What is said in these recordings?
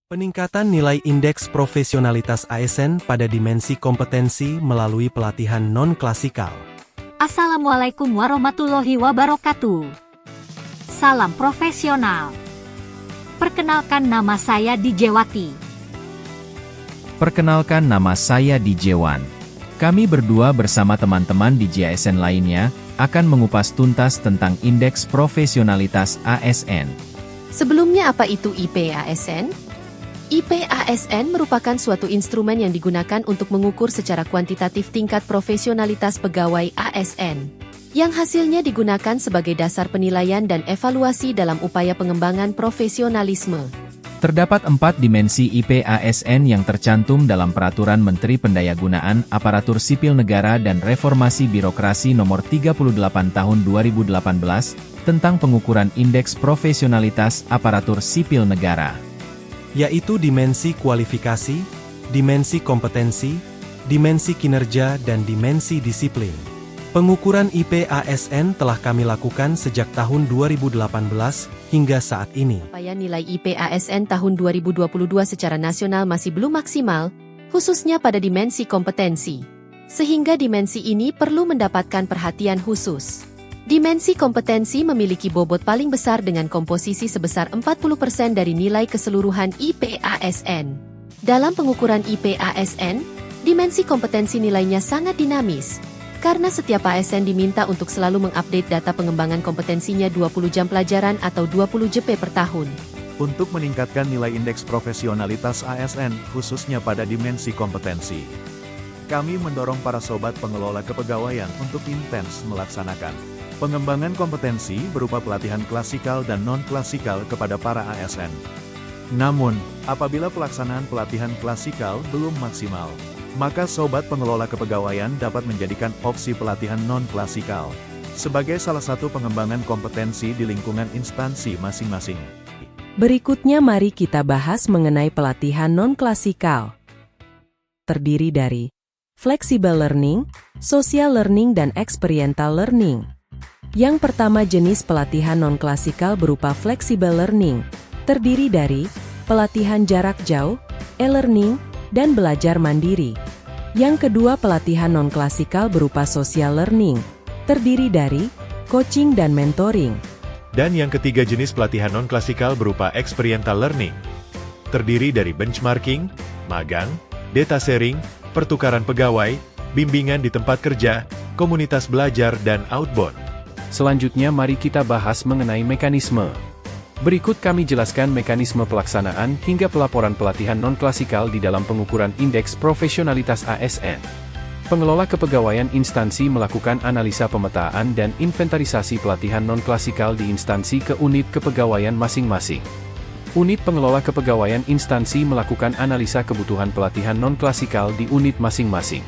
Peningkatan nilai indeks profesionalitas ASN pada dimensi kompetensi melalui pelatihan non-klasikal. Assalamualaikum warahmatullahi wabarakatuh. Salam profesional. Perkenalkan, nama saya Dijewati. Perkenalkan, nama saya Dijewan. Kami berdua bersama teman-teman di JASN lainnya akan mengupas tuntas tentang indeks profesionalitas ASN. Sebelumnya, apa itu IPASN? IPASN merupakan suatu instrumen yang digunakan untuk mengukur secara kuantitatif tingkat profesionalitas pegawai ASN, yang hasilnya digunakan sebagai dasar penilaian dan evaluasi dalam upaya pengembangan profesionalisme. Terdapat 4 dimensi IPASN yang tercantum dalam Peraturan Menteri Pendayagunaan Aparatur Sipil Negara dan Reformasi Birokrasi Nomor 38 Tahun 2018 tentang pengukuran indeks profesionalitas aparatur sipil negara, Yaitu dimensi kualifikasi, dimensi kompetensi, dimensi kinerja, dan dimensi disiplin. Pengukuran IPASN telah kami lakukan sejak tahun 2018 hingga saat ini. Upaya nilai IPASN tahun 2022 secara nasional masih belum maksimal, khususnya pada dimensi kompetensi. Sehingga dimensi ini perlu mendapatkan perhatian khusus. Dimensi kompetensi memiliki bobot paling besar dengan komposisi sebesar 40% dari nilai keseluruhan IPASN. Dalam pengukuran IPASN, dimensi kompetensi nilainya sangat dinamis, karena setiap ASN diminta untuk selalu mengupdate data pengembangan kompetensinya 20 jam pelajaran atau 20 JP per tahun. Untuk meningkatkan nilai indeks profesionalitas ASN, khususnya pada dimensi kompetensi, kami mendorong para sobat pengelola kepegawaian untuk intens melaksanakan pengembangan kompetensi berupa pelatihan klasikal dan non-klasikal kepada para ASN. Namun, apabila pelaksanaan pelatihan klasikal belum maksimal, maka sobat pengelola kepegawaian dapat menjadikan opsi pelatihan non-klasikal sebagai salah satu pengembangan kompetensi di lingkungan instansi masing-masing. Berikutnya mari kita bahas mengenai pelatihan non-klasikal. Terdiri dari flexible learning, social learning, dan experiential learning. Yang pertama, jenis pelatihan non-klasikal berupa flexible learning, terdiri dari pelatihan jarak jauh, e-learning, dan belajar mandiri. Yang kedua, pelatihan non-klasikal berupa social learning, terdiri dari coaching dan mentoring. Dan yang ketiga, jenis pelatihan non-klasikal berupa experiential learning, terdiri dari benchmarking, magang, data sharing, pertukaran pegawai, bimbingan di tempat kerja, komunitas belajar, dan outbound. Selanjutnya mari kita bahas mengenai mekanisme. Berikut kami jelaskan mekanisme pelaksanaan hingga pelaporan pelatihan non-klasikal di dalam pengukuran indeks profesionalitas ASN. Pengelola kepegawaian instansi melakukan analisa pemetaan dan inventarisasi pelatihan non-klasikal di instansi ke unit kepegawaian masing-masing. Unit pengelola kepegawaian instansi melakukan analisa kebutuhan pelatihan non-klasikal di unit masing-masing.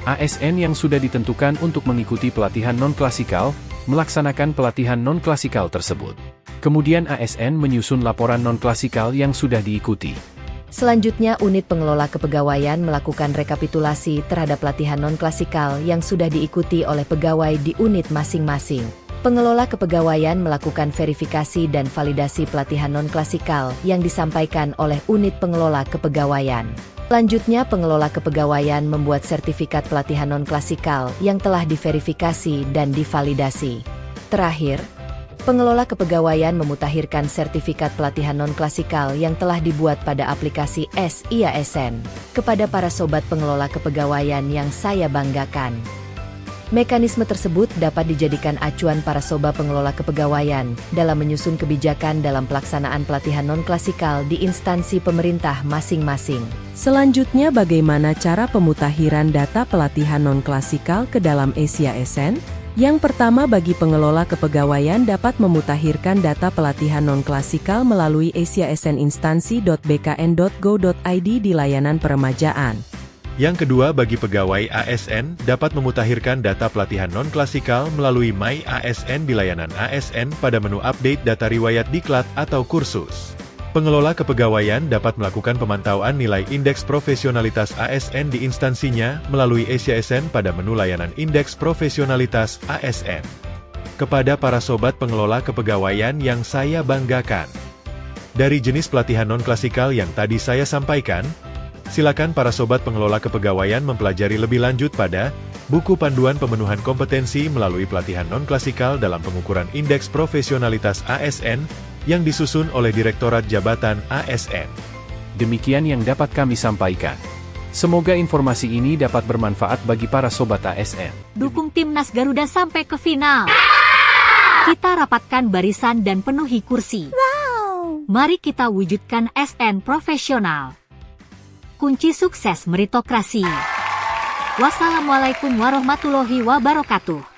ASN yang sudah ditentukan untuk mengikuti pelatihan non-klasikal melaksanakan pelatihan non-klasikal tersebut. Kemudian ASN menyusun laporan non-klasikal yang sudah diikuti. Selanjutnya, unit pengelola kepegawaian melakukan rekapitulasi terhadap pelatihan non-klasikal yang sudah diikuti oleh pegawai di unit masing-masing. Pengelola kepegawaian melakukan verifikasi dan validasi pelatihan non-klasikal yang disampaikan oleh unit pengelola kepegawaian. Selanjutnya, pengelola kepegawaian membuat sertifikat pelatihan non-klasikal yang telah diverifikasi dan divalidasi. Terakhir, pengelola kepegawaian memutakhirkan sertifikat pelatihan non-klasikal yang telah dibuat pada aplikasi SIASN kepada para sobat pengelola kepegawaian yang saya banggakan. Mekanisme tersebut dapat dijadikan acuan para sobat pengelola kepegawaian dalam menyusun kebijakan dalam pelaksanaan pelatihan non-klasikal di instansi pemerintah masing-masing. Selanjutnya, bagaimana cara pemutakhiran data pelatihan non-klasikal ke dalam SIASN? Yang pertama, bagi pengelola kepegawaian dapat memutakhirkan data pelatihan non-klasikal melalui siasinstansi.bkn.go.id di layanan peremajaan. Yang kedua, bagi pegawai ASN dapat memutakhirkan data pelatihan non-klasikal melalui My ASN di layanan ASN pada menu update data riwayat diklat atau kursus. Pengelola kepegawaian dapat melakukan pemantauan nilai indeks profesionalitas ASN di instansinya melalui SIASN pada menu layanan indeks profesionalitas ASN. Kepada para sobat pengelola kepegawaian yang saya banggakan, Dari jenis pelatihan non-klasikal yang tadi saya sampaikan, silakan para sobat pengelola kepegawaian mempelajari lebih lanjut pada buku panduan pemenuhan kompetensi melalui pelatihan non-klasikal dalam pengukuran indeks profesionalitas ASN yang disusun oleh Direktorat Jabatan ASN. Demikian yang dapat kami sampaikan. Semoga informasi ini dapat bermanfaat bagi para sobat ASN. Dukung timnas Garuda sampai ke final. Kita rapatkan barisan dan penuhi kursi. Mari kita wujudkan SN profesional. Kunci sukses meritokrasi. Wassalamualaikum warahmatullahi wabarakatuh.